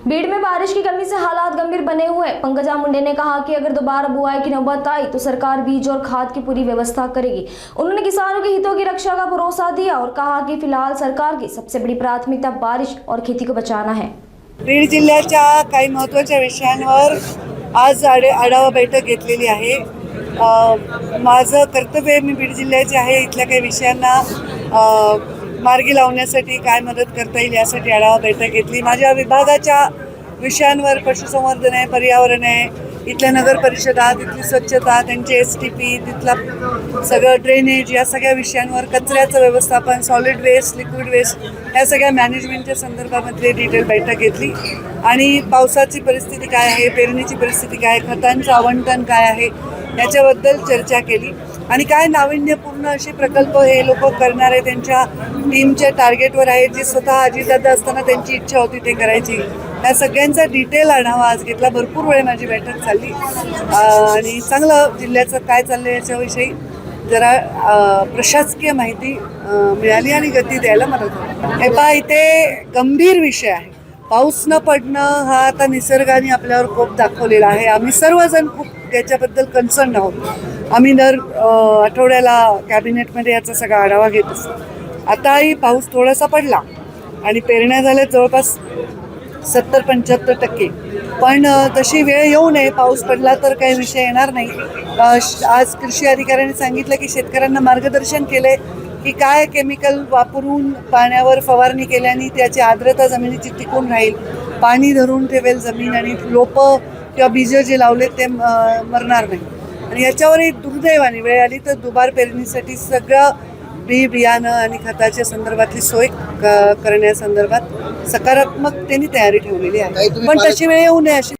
भीड़ में बारिश की कमी से हालात गंभीर बने हुए हैं। पंकजा मुंडे ने कहा कि अगर दोबारा बुआई की नौबत आई तो सरकार बीज और खाद की पूरी व्यवस्था करेगी। उन्होंने किसानों के हितों की रक्षा का भरोसा दिया और कहा कि फिलहाल सरकार की सबसे बड़ी प्राथमिकता बारिश और खेती को बचाना है। बीड जिल्ह्याच्या काही महत्त्वाच्या विषयांवर आज आढावा बैठक घेतलेली आहे। माझं कर्तव्य मी बीड जिल्ह्याचे आहे, इथल्या काही विषयांना मार्गी लावण्यासाठी काय मदत करता येईल यासाठी आढावा बैठक घेतली। माझ्या विभागाच्या विषयांवर पशुसंवर्धन आहे, पर्यावरण आहे, इथल्या नगर परिषदा, तिथली स्वच्छता, त्यांचे STP, तिथला सगळं ड्रेनेज, या सगळ्या विषयांवर, कचऱ्याचं व्यवस्थापन, सॉलिड वेस्ट, लिक्विड वेस्ट, या सगळ्या मॅनेजमेंटच्या संदर्भामध्ये डिटेल बैठक घेतली। आणि पावसाची परिस्थिती काय आहे, पेरणीची परिस्थिती काय, खतांचं आवंटन काय आहे याच्याबद्दल चर्चा केली। आणि काय नाविन्यपूर्ण असे प्रकल्प हे लोक करणार आहे, त्यांच्या टीमच्या टार्गेटवर आहे, जी स्वतः अजितदादा असताना त्यांची इच्छा होती ते करायची। या सगळ्यांचा डिटेल आढावा आज घेतला। भरपूर वेळ माझी बैठक चालली आणि चांगलं जिल्ह्याचं काय चाललं याच्याविषयी जरा प्रशासकीय माहिती मिळाली आणि गती द्यायला मदत झाली। हे पहा, इथे गंभीर विषय आहे। पाऊस न पडणं हा आता निसर्गाने आपल्यावर कोप दाखवलेला आहे। आम्ही सर्वजण खूप त्याच्याबद्दल कन्सर्न आहोत। आम्ही दर आठवड्याला कॅबिनेटमध्ये याचा सगळा आढावा घेत असतो। आताही पाऊस थोडासा पडला आणि पेरण्या झाल्या जवळपास 70-75%, पण तशी वेळ येऊ नये, पाऊस पडला तर काही विषय येणार नाही। आज कृषी अधिकाऱ्यांनी सांगितलं की शेतकऱ्यांना मार्गदर्शन केलंय की काय केमिकल वापरून पाण्यावर फवारणी केल्याने त्याची आर्द्रता जमिनीची टिकून राहील, पाणी धरून ठेवेल जमीन आणि रोपं किंवा बीज जे लावले ते मरणार नाही। आणि याच्यावरही दुर्दैवाने वेळ आली तर दुबार पेरणीसाठी सगळं बियाणं आणि खताच्या संदर्भातली सोय करण्यासंदर्भात सकारात्मकतेने तयारी ठेवलेली आहे, पण तशी वेळ येऊ नये अशी